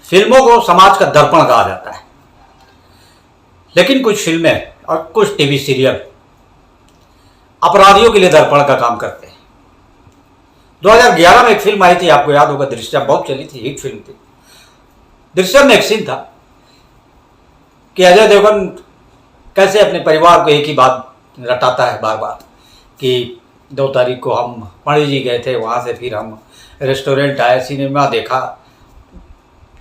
फिल्मों को समाज का दर्पण कहा जाता है, लेकिन कुछ फिल्में और कुछ टीवी सीरियल अपराधियों के लिए दर्पण का काम करते हैं। 2011 में एक फिल्म आई थी, आपको याद होगा, दृश्यम, बहुत चली थी, हिट फिल्म थी। दृश्यम में एक सीन था कि अजय देवगन कैसे अपने परिवार को एक ही बात रटाता है बार बार कि 2 तारीख को हम पणजी जी गए थे, वहाँ से फिर हम रेस्टोरेंट आए, सिनेमा देखा।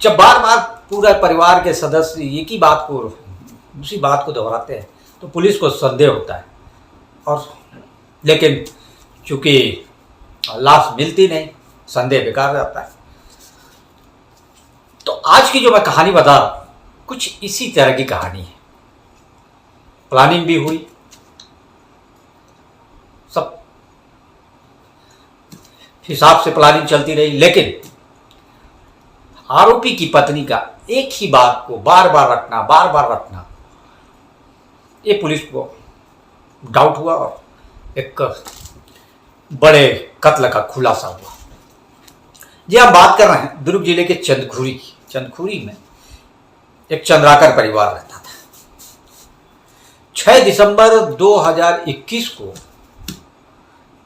जब बार बार पूरा परिवार के सदस्य एक ही बात को, उसी बात को दोहराते हैं तो पुलिस को संदेह होता है, और लेकिन चूंकि लाश मिलती नहीं, संदेह बेकार रहता है। तो आज की जो मैं कहानी बता रहा हूं, कुछ इसी तरह की कहानी है। प्लानिंग भी हुई, सब हिसाब से प्लानिंग चलती रही, लेकिन आरोपी की पत्नी का एक ही बात को बार बार रखना, ये पुलिस को डाउट हुआ और एक बड़े कत्ल का खुलासा हुआ। जी, हम बात कर रहे हैं दुर्ग जिले के चंदखुरी की। चंदखुरी में एक चंद्राकर परिवार रहता था। 6 दिसंबर 2021 को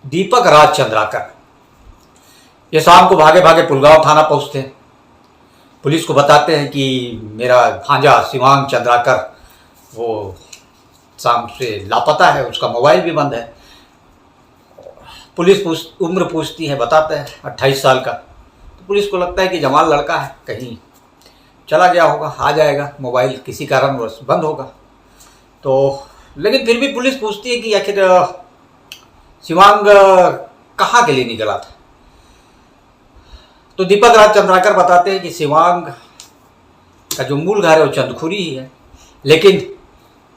दीपक राज चंद्राकर ये शाम को भागे भागे पुलगांव थाना पहुंचते हैं। पुलिस को बताते हैं कि मेरा भांजा शिवांग चंद्राकर वो शाम से लापता है, उसका मोबाइल भी बंद है। पुलिस उम्र पूछती है, बताते हैं 28 साल का। तो पुलिस को लगता है कि जवान लड़का है, कहीं चला गया होगा, आ जाएगा, मोबाइल किसी कारणवश बंद होगा। तो लेकिन फिर भी पुलिस पूछती है कि आखिर शिवांग कहाँ के लिए निकला था। तो दीपक राज चंद्राकर बताते हैं कि शिवांग का जो मूल घर है वो चंदखुरी ही है, लेकिन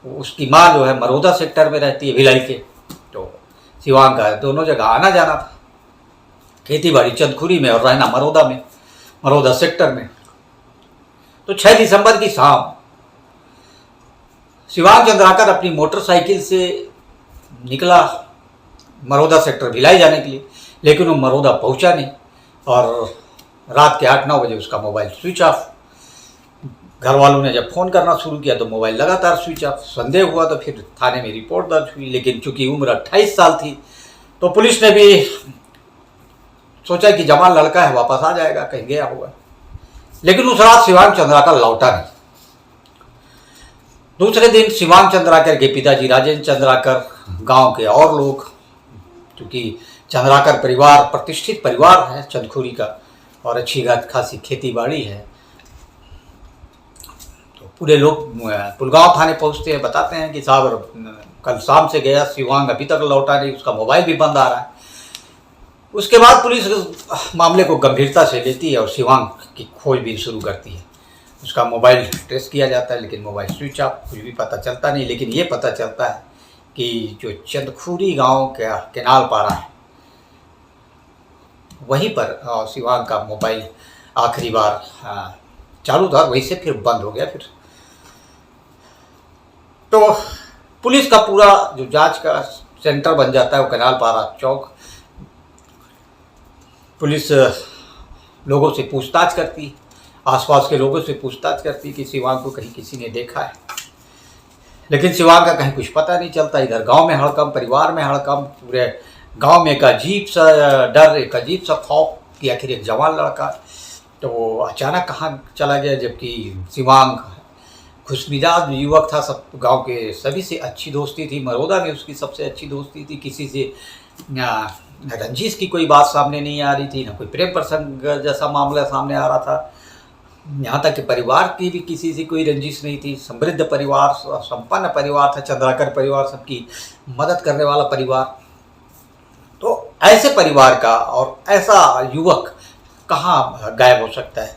उसकी माँ जो है मरोदा सेक्टर में रहती है, भिलाई के। तो शिवांग का दोनों जगह आना जाना था, खेती बाड़ी चंदखुरी में और रहना मरोदा में, मरोदा सेक्टर में। तो 6 दिसंबर की शाम शिवांग चंद्राकर अपनी मोटरसाइकिल से निकला मरोदा सेक्टर भिलाई जाने के लिए, लेकिन वो मरोदा पहुंचा नहीं और रात के 8-9 बजे उसका मोबाइल स्विच ऑफ। घर वालों ने जब फ़ोन करना शुरू किया तो मोबाइल लगातार स्विच ऑफ। संदेह हुआ तो फिर थाने में रिपोर्ट दर्ज हुई, लेकिन चूंकि उम्र 28 साल थी तो पुलिस ने भी सोचा कि जवान लड़का है, वापस आ जाएगा, कहीं गया होगा। लेकिन उस रात शिवांग चंद्राकर लौटा नहीं। दूसरे दिन शिवांग चंद्राकर के पिताजी राजेंद्र चंद्राकर, गांव के और लोग, क्योंकि चंद्राकर परिवार प्रतिष्ठित परिवार है चंदखुरी का और अच्छी खासी खेती बाड़ी है, तो पूरे लोग पुलगांव थाने पहुंचते हैं। बताते हैं कि साहब कल शाम से गया, शिवांग अभी तक लौटा नहीं, उसका मोबाइल भी बंद आ रहा है। उसके बाद पुलिस मामले को गंभीरता से लेती है और शिवांग की खोजबीन शुरू करती है। उसका मोबाइल ट्रेस किया जाता है, लेकिन मोबाइल स्विच ऑफ, कुछ भी पता चलता नहीं। लेकिन ये पता चलता है कि जो चंदखुरी गांव का केनाल पारा है, वहीं पर शिवांग का मोबाइल आखिरी बार चालू था, वहीं से फिर बंद हो गया। फिर तो पुलिस का पूरा जो जांच का सेंटर बन जाता है वो केनाल पारा चौक। पुलिस लोगों से पूछताछ करती, आसपास के लोगों से पूछताछ करती कि शिवांग को कहीं किसी ने देखा है, लेकिन शिवांग का कहीं कुछ पता नहीं चलता। इधर गांव में हड़कंप, परिवार में हड़कंप, पूरे गांव में एक अजीब सा डर, एक अजीब सा खौफ कि आखिर एक जवान लड़का तो अचानक कहाँ चला गया। जबकि शिवांग खुशमिजाज युवक था, सब गांव के सभी से अच्छी दोस्ती थी, मरोदा में उसकी सबसे अच्छी दोस्ती थी, किसी से रंजिश की कोई बात सामने नहीं आ रही थी, ना कोई प्रेम प्रसंग जैसा मामला सामने आ रहा था। यहाँ तक कि परिवार की भी किसी से कोई रंजिश नहीं थी। समृद्ध परिवार, संपन्न परिवार था चंद्राकर परिवार, सबकी मदद करने वाला परिवार। तो ऐसे परिवार का और ऐसा युवक कहाँ गायब हो सकता है,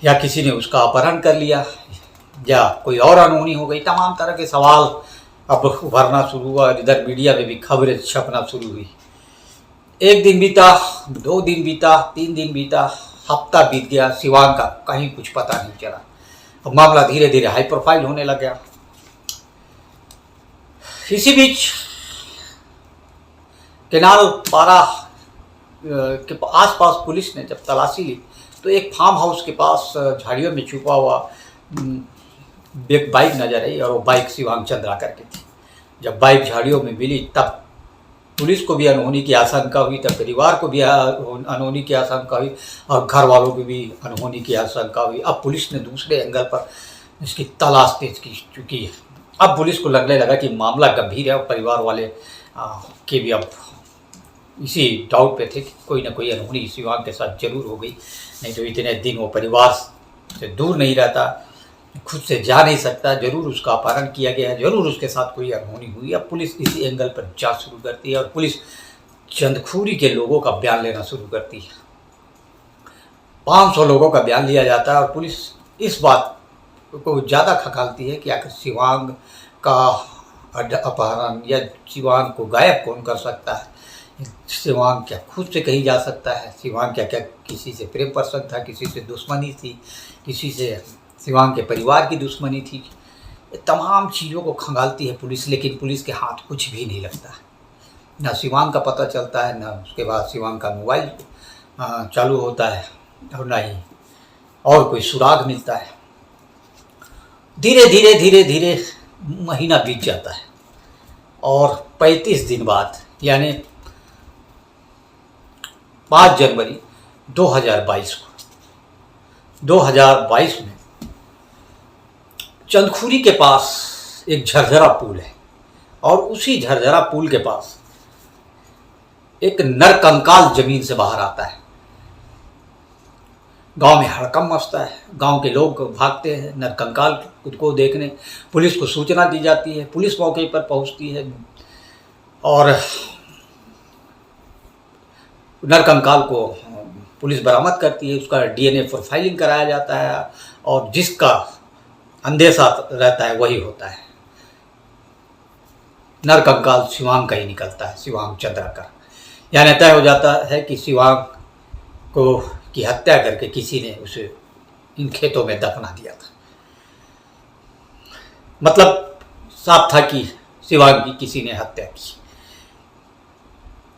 या किसी ने उसका अपहरण कर लिया, या कोई और अनहोनी हो गई। तमाम तरह के सवाल अब उभरना शुरू हुआ। इधर मीडिया में भी खबरें छपना शुरू हुई। 1 दिन बीता, 2 दिन बीता, 3 दिन बीता, हफ्ता बीत गया, शिवांग का कहीं कुछ पता नहीं चला। अब मामला धीरे धीरे हाई प्रोफाइल होने लग गया। इसी बीच केनाल पारा के आसपास पुलिस ने जब तलाशी ली तो एक फार्म हाउस के पास झाड़ियों में छुपा हुआ एक बाइक नजर आई और वो बाइक शिवांग चंद्राकर की थी। जब बाइक झाड़ियों में मिली तब पुलिस को भी अनहोनी की आशंका हुई, तब परिवार को भी अनहोनी की आशंका हुई और घर वालों को भी अनहोनी की आशंका हुई। अब पुलिस ने दूसरे एंगल पर इसकी तलाश तेज की चुकी है। अब पुलिस को लगने लगा कि मामला गंभीर है और परिवार वाले के भी अब इसी डाउट पे थे कि कोई ना कोई अनहोनी शिवांग के साथ जरूर हो गई, नहीं तो इतने दिन वो परिवार से दूर नहीं रहता, खुद से जा नहीं सकता, जरूर उसका अपहरण किया गया है, जरूर उसके साथ कोई अनहोनी हुई। अब पुलिस इसी एंगल पर जांच शुरू करती है और पुलिस चंदखुरी के लोगों का बयान लेना शुरू करती है। 500 लोगों का बयान लिया जाता है और पुलिस इस बात को ज़्यादा खंगालती है कि आखिर शिवांग का अपहरण या शिवांग को गायब कौन कर सकता है। शिवांग क्या खुद से कहीं जा सकता है? शिवांग क्या क्या किसी से प्रेम प्रसंग था, किसी से दुश्मनी थी, किसी से शिवांग के परिवार की दुश्मनी थी? ये तमाम चीज़ों को खंगालती है पुलिस, लेकिन पुलिस के हाथ कुछ भी नहीं लगता। ना शिवांग का पता चलता है, ना उसके बाद शिवांग का मोबाइल चालू होता है और ना ही और कोई सुराग मिलता है। धीरे धीरे धीरे धीरे महीना बीत जाता है और 35 दिन बाद यानी 5 जनवरी 2022 में चंदखुरी के पास एक झरझरा पुल है और उसी झरझरा पुल के पास एक नरकंकाल जमीन से बाहर आता है। गांव में हड़कंप मचता है, गांव के लोग भागते हैं नरकंकाल को देखने। पुलिस को सूचना दी जाती है, पुलिस मौके पर पहुंचती है और नरकंकाल को पुलिस बरामद करती है। उसका DNA प्रोफाइलिंग कराया जाता है और जिसका अंदेशा रहता है वही होता है। नरकंकाल शिवांग का ही निकलता है, शिवांग चंद्राकर। यानी तय हो जाता है कि शिवांग को की हत्या करके किसी ने उसे इन खेतों में दफना दिया था। मतलब साफ था कि शिवांग की किसी ने हत्या की।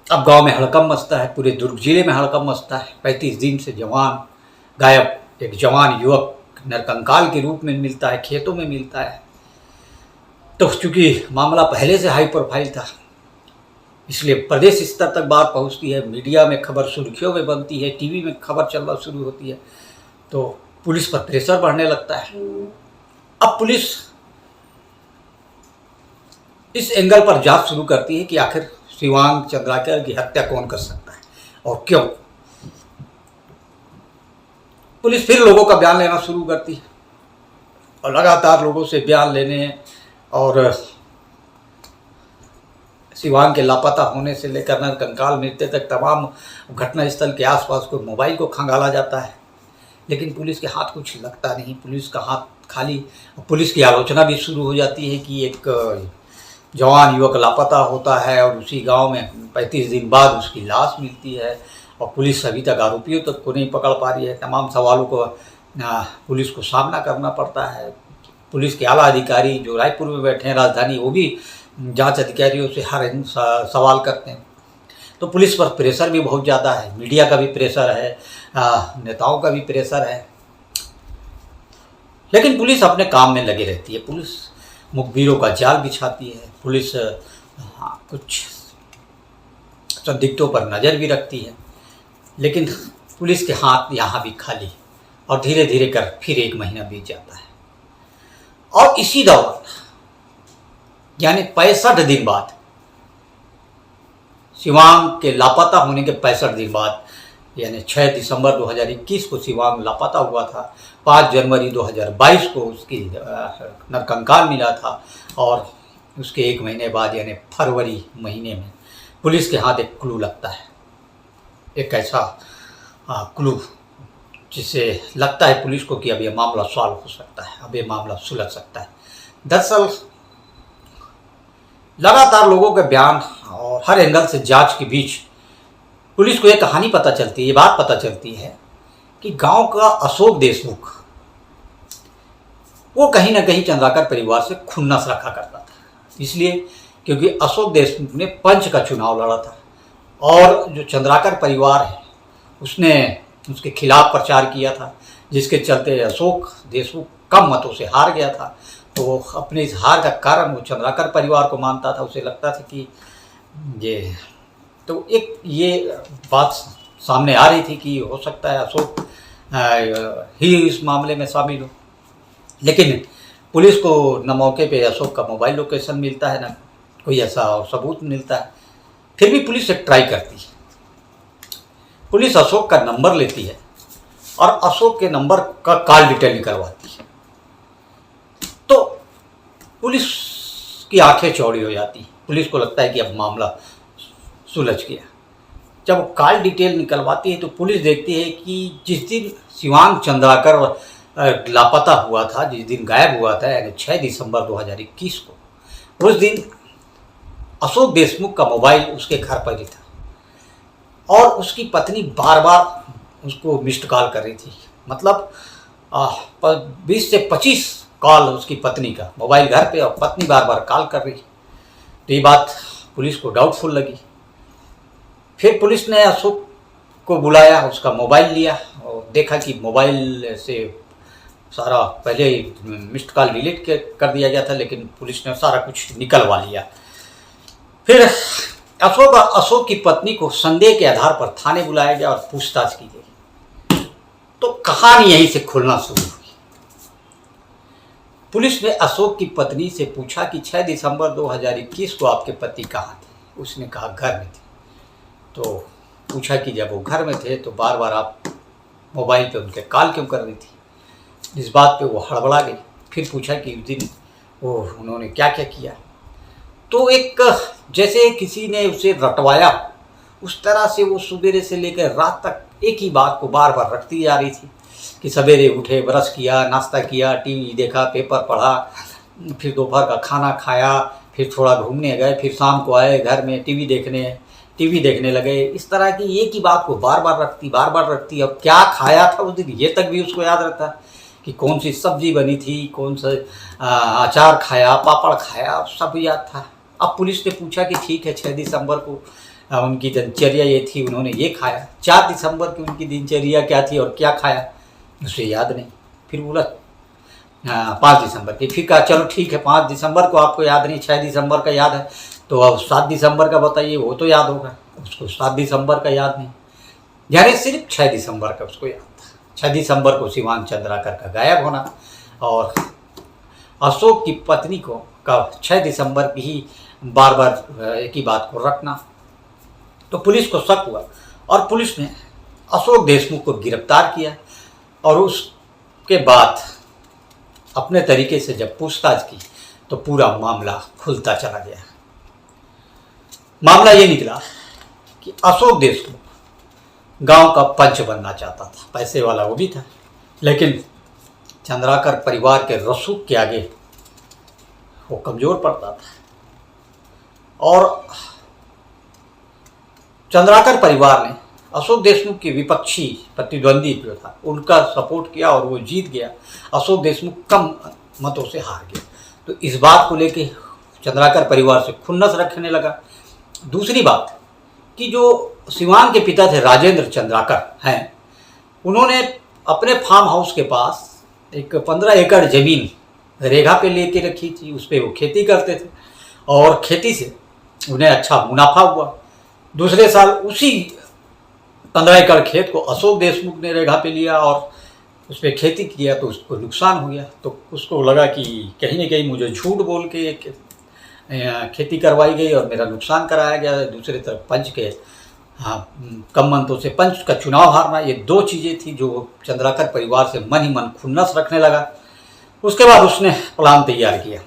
अब गांव में हड़कंप मचता है, पूरे दुर्ग जिले में हड़कंप मचता है। 35 दिन से जवान गायब एक जवान युवक नरकंकाल के रूप में मिलता है, खेतों में मिलता है। तो चूंकि मामला पहले से हाई प्रोफाइल था, इसलिए प्रदेश स्तर तक बात पहुंचती है, मीडिया में खबर सुर्खियों में बनती है, टीवी में खबर चलना शुरू होती है, तो पुलिस पर प्रेशर बढ़ने लगता है। अब पुलिस इस एंगल पर जांच शुरू करती है कि आखिर शिवांग चंद्राकर की हत्या कौन कर सकता है और क्यों। पुलिस फिर लोगों का बयान लेना शुरू करती है और लगातार लोगों से बयान लेने और शिवांग के लापता होने से लेकर नरकंकाल मृत्यु तक तमाम घटनास्थल के आसपास को मोबाइल को खंगाला जाता है, लेकिन पुलिस के हाथ कुछ लगता नहीं। पुलिस का हाथ खाली। पुलिस की आलोचना भी शुरू हो जाती है कि एक जवान युवक लापता होता है और उसी गांव में 35 दिन बाद उसकी लाश मिलती है और पुलिस अभी तक आरोपियों तक को नहीं पकड़ पा रही है। तमाम सवालों को पुलिस को सामना करना पड़ता है। पुलिस के आला अधिकारी जो रायपुर में बैठे हैं राजधानी, वो भी जांच अधिकारियों से हर सवाल करते हैं। तो पुलिस पर प्रेशर भी बहुत ज़्यादा है, मीडिया का भी प्रेशर है, नेताओं का भी प्रेशर है, लेकिन पुलिस अपने काम में लगी रहती है। पुलिस मुखबिरों का जाल बिछाती है, पुलिस कुछ संदिग्धों पर नज़र भी रखती है, लेकिन पुलिस के हाथ यहाँ भी खाली। और धीरे धीरे कर फिर 1 महीना बीत जाता है और इसी दौरान यानी 65 दिन बाद, शिवांग के लापता होने के 65 दिन बाद यानी 6 दिसंबर 2021 को शिवांग लापता हुआ था। 5 जनवरी 2022 को उसकी नरकंकाल मिला था और उसके 1 महीने बाद यानी फरवरी महीने में पुलिस के हाथ एक क्लू लगता है। एक ऐसा क्लू जिससे लगता है पुलिस को कि अब ये मामला सॉल्व हो सकता है, अब ये मामला सुलझ सकता है। दरअसल लगातार लोगों के बयान और हर एंगल से जांच के बीच पुलिस को एक कहानी पता चलती है, ये बात पता चलती है कि गांव का अशोक देशमुख वो कहीं ना कहीं चंद्राकर परिवार से खुन्नस रखा करता था। इसलिए क्योंकि अशोक देशमुख ने पंच का चुनाव लड़ा था और जो चंद्राकर परिवार है उसने उसके खिलाफ प्रचार किया था, जिसके चलते अशोक देशमुख कम मतों से हार गया था। तो वो अपने इस हार का कारण वो चंद्राकर परिवार को मानता था। उसे लगता था कि ये तो एक ये बात सामने आ रही थी कि हो सकता है अशोक ही इस मामले में शामिल हो। लेकिन पुलिस को न मौके पे अशोक का मोबाइल लोकेशन मिलता है, न कोई ऐसा सबूत मिलता है। फिर भी पुलिस एक ट्राई करती है। पुलिस अशोक का नंबर लेती है और अशोक के नंबर का कॉल डिटेल निकलवाती है। तो पुलिस की आंखें चौड़ी हो जाती है। पुलिस को लगता है कि अब मामला सुलझ गया। जब कॉल डिटेल निकलवाती है तो पुलिस देखती है कि जिस दिन शिवांग चंद्राकर लापता हुआ था, जिस दिन गायब हुआ था, यानी 6 दिसंबर 2021 को, उस दिन अशोक देशमुख का मोबाइल उसके घर पर ही था और उसकी पत्नी बार बार उसको मिस्ड कॉल कर रही थी। मतलब 20 से 25 कॉल उसकी पत्नी का, मोबाइल घर पे और पत्नी बार बार कॉल कर रही। तो ये बात पुलिस को डाउटफुल लगी। फिर पुलिस ने अशोक को बुलाया, उसका मोबाइल लिया और देखा कि मोबाइल से सारा पहले मिस्ड कॉल डिलीट कर दिया गया था, लेकिन पुलिस ने सारा कुछ निकलवा लिया। फिर अशोक की पत्नी को संदेह के आधार पर थाने बुलाया गया और पूछताछ की गई। तो कहानी यहीं से खुलना शुरू हुई। पुलिस ने अशोक की पत्नी से पूछा कि 6 दिसंबर 2021 को आपके पति कहाँ थे? उसने कहा घर में थे। तो पूछा कि जब वो घर में थे तो बार बार आप मोबाइल पे उनके कॉल क्यों कर रही थी? इस बात पे वो हड़बड़ा गई। फिर पूछा कि उस दिन वो उन्होंने क्या क्या किया। तो एक जैसे किसी ने उसे रटवाया, उस तरह से वो सवेरे से लेकर रात तक एक ही बात को बार बार रटती जा रही थी कि सवेरे उठे, ब्रश किया, नाश्ता किया, टीवी देखा, पेपर पढ़ा, फिर दोपहर का खाना खाया, फिर थोड़ा घूमने गए, फिर शाम को आए घर में टीवी देखने लगे। इस तरह की एक ही बात को बार बार रखती। अब क्या खाया था उस दिन ये तक भी उसको याद रहता कि कौन सी सब्जी बनी थी, कौन सा अचार खाया, पापड़ खाया, सब याद था। अब पुलिस ने पूछा कि ठीक है, 6 दिसंबर को उनकी दिनचर्या ये थी, उन्होंने ये खाया। 4 दिसंबर की उनकी दिनचर्या क्या थी और क्या खाया उसे याद नहीं। फिर बोला 5 दिसंबर की। फिर कहा चलो ठीक है, 5 दिसंबर को आपको याद नहीं, 6 दिसंबर का याद है, तो अब 7 दिसंबर का बताइए, वो तो याद होगा। उसको 7 दिसंबर का याद नहीं, यानी सिर्फ 6 दिसंबर का उसको याद था। 6 दिसंबर को शिवांग चंद्राकर का गायब होना और अशोक की पत्नी को का 6 दिसंबर की ही बार बार एक ही बात को रखना। तो पुलिस को शक हुआ और पुलिस ने अशोक देशमुख को गिरफ्तार किया और उसके बाद अपने तरीके से जब पूछताछ की तो पूरा मामला खुलता चला गया। मामला ये निकला कि अशोक देशमुख गांव का पंच बनना चाहता था, पैसे वाला वो भी था, लेकिन चंद्राकर परिवार के रसूख के आगे वो कमज़ोर पड़ता था। और चंद्राकर परिवार ने अशोक देशमुख के विपक्षी प्रतिद्वंदी जो था उनका सपोर्ट किया और वो जीत गया। अशोक देशमुख कम मतों से हार गया। तो इस बात को लेके चंद्राकर परिवार से खुन्नस रखने लगा। दूसरी बात कि जो शिवांग के पिता थे राजेंद्र चंद्राकर हैं, उन्होंने अपने फार्म हाउस के पास एक 15 एकड़ ज़मीन रेखा पे लेके रखी थी। उस पर वो खेती करते थे और खेती से उन्हें अच्छा मुनाफा हुआ। दूसरे साल उसी 15 एकड़ खेत को अशोक देशमुख ने रेखा पे लिया और उस पर खेती किया, तो उसको नुकसान हो गया। तो उसको लगा कि कहीं न कहीं मुझे झूठ बोल के खेती करवाई गई और मेरा नुकसान कराया गया। दूसरी तरफ पंच के कम मतों से पंच का चुनाव हारना, ये दो चीज़ें थी जो चंद्राकर परिवार से मन ही मन खुन्नस रखने लगा। उसके बाद उसने प्लान तैयार किया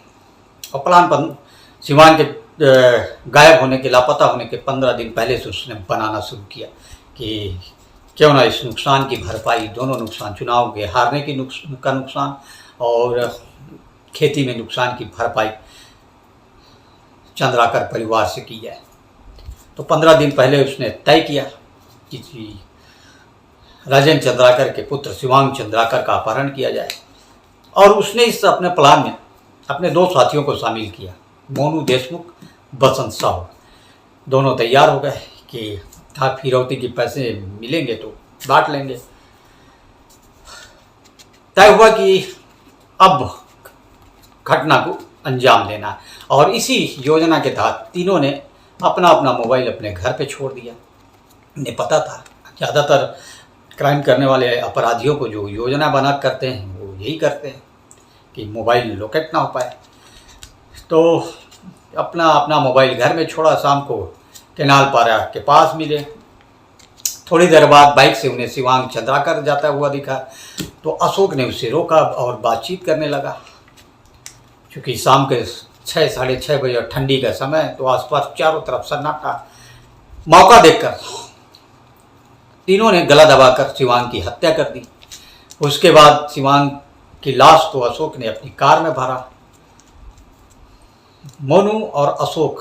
और प्लान पर शिवांग के गायब होने के, लापता होने के 15 दिन पहले से उसने बनाना शुरू किया कि क्यों ना इस नुकसान की भरपाई, दोनों नुकसान, चुनाव के हारने की का नुकसान और खेती में नुकसान की भरपाई चंद्राकर परिवार से की जाए। तो 15 दिन पहले उसने तय किया कि राजेंद्र चंद्राकर के पुत्र शिवांग चंद्राकर का अपहरण किया जाए और उसने इस अपने प्लान में अपने 2 साथियों को शामिल किया, मोनू देशमुख, बसंत साहू। दोनों तैयार हो गए कि फिरौती के पैसे मिलेंगे तो बांट लेंगे। तय हुआ कि अब घटना को अंजाम देना है और इसी योजना के तहत तीनों ने अपना अपना मोबाइल अपने घर पे छोड़ दिया। इन्हें पता था ज़्यादातर क्राइम करने वाले अपराधियों को जो योजना बना करते हैं वो यही करते हैं कि मोबाइल लोकेट ना हो पाए। तो अपना अपना मोबाइल घर में छोड़ा। शाम को केनाल पारा के पास मिले। थोड़ी देर बाद बाइक से उन्हें शिवांग चंद्राकर जाता हुआ दिखा तो अशोक ने उसे रोका और बातचीत करने लगा। क्योंकि शाम के 6 साढ़े 6 बजे ठंडी का समय, तो आसपास चारों तरफ सन्नाटा। मौका देखकर तीनों ने गला दबाकर शिवांग की हत्या कर दी। उसके बाद शिवांग की लाश को अशोक ने अपनी कार में भरा। मोनू और अशोक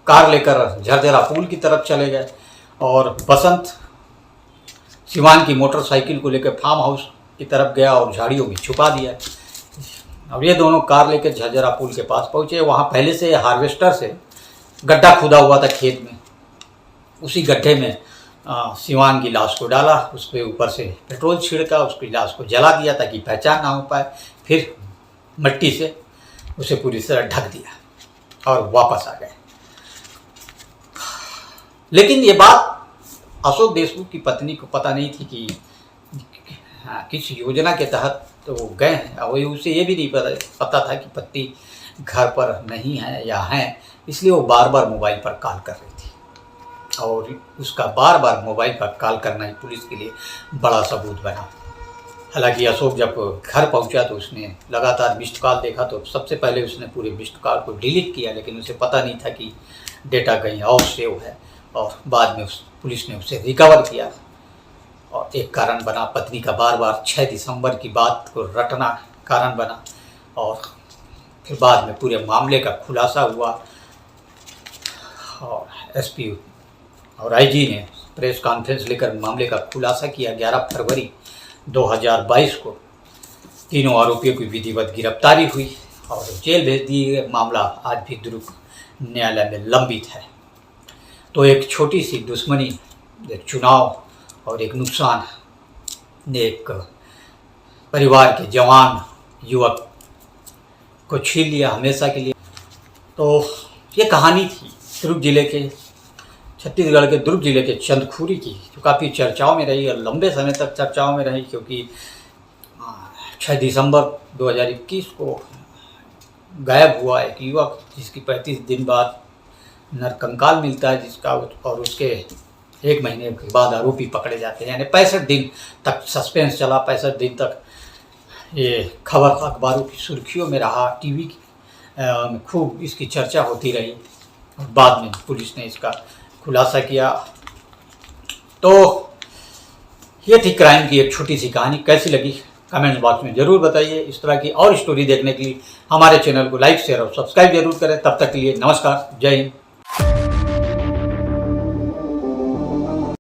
कार लेकर झरझरा पुल की तरफ चले गए और बसंत शिवांग की मोटरसाइकिल को लेकर फार्म हाउस की तरफ गया और झाड़ियों में छुपा दिया। और ये दोनों कार लेकर झरझरा पुल के पास पहुंचे। वहाँ पहले से हार्वेस्टर से गड्ढा खुदा हुआ था खेत में। उसी गड्ढे में शिवांग की लाश को डाला, उस पर ऊपर से पेट्रोल छिड़का, उसकी लाश को जला दिया ताकि पहचान ना हो पाए। फिर मिट्टी से उसे पूरी तरह ढक दिया और वापस आ गए। लेकिन ये बात अशोक देशमुख की पत्नी को पता नहीं थी कि किस योजना के तहत तो वो गए हैं। और उसे ये भी नहीं पता था कि पति घर पर नहीं है या हैं, इसलिए वो बार बार मोबाइल पर कॉल कर रही थी। और उसका बार बार मोबाइल पर कॉल करना ही पुलिस के लिए बड़ा सबूत बना। हालांकि अशोक जब घर पहुंचा तो उसने लगातार मिस्ड कॉल देखा, तो सबसे पहले उसने पूरे मिस्ड कॉल को डिलीट किया। लेकिन उसे पता नहीं था कि डेटा कहीं और सेव है। और बाद में पुलिस ने उसे रिकवर किया और एक कारण बना, पत्नी का बार बार 6 दिसंबर की बात को रटना कारण बना। और फिर बाद में पूरे मामले का खुलासा हुआ और एसपी और आईजी ने प्रेस कॉन्फ्रेंस लेकर मामले का खुलासा किया। 11 फरवरी 2022 को तीनों आरोपियों की विधिवत गिरफ्तारी हुई और जेल भेज दिए। मामला आज भी दुर्ग न्यायालय में लंबित है। तो एक छोटी सी दुश्मनी, एक चुनाव और एक नुकसान ने एक परिवार के जवान युवक को छीन लिया हमेशा के लिए। तो ये कहानी थी दुर्ग जिले के, छत्तीसगढ़ के दुर्ग जिले के चंदखुरी की, जो काफ़ी चर्चाओं में रही और लंबे समय तक चर्चाओं में रही। क्योंकि 6 दिसंबर 2021 को गायब हुआ एक युवक, जिसकी 35 दिन बाद नरकंकाल मिलता है जिसका, और उसके 1 महीने के बाद आरोपी पकड़े जाते हैं। यानी 65 दिन तक सस्पेंस चला। 65 दिन तक ये खबर अखबारों की सुर्खियों में रहा, टीवी में खूब इसकी चर्चा होती रही। और बाद में पुलिस ने इसका खुलासा किया। तो ये थी क्राइम की एक छोटी सी कहानी। कैसी लगी कमेंट बॉक्स में ज़रूर बताइए। इस तरह की और स्टोरी देखने के लिए हमारे चैनल को लाइक, शेयर और सब्सक्राइब जरूर करें। तब तक के लिए नमस्कार, जय हिंद।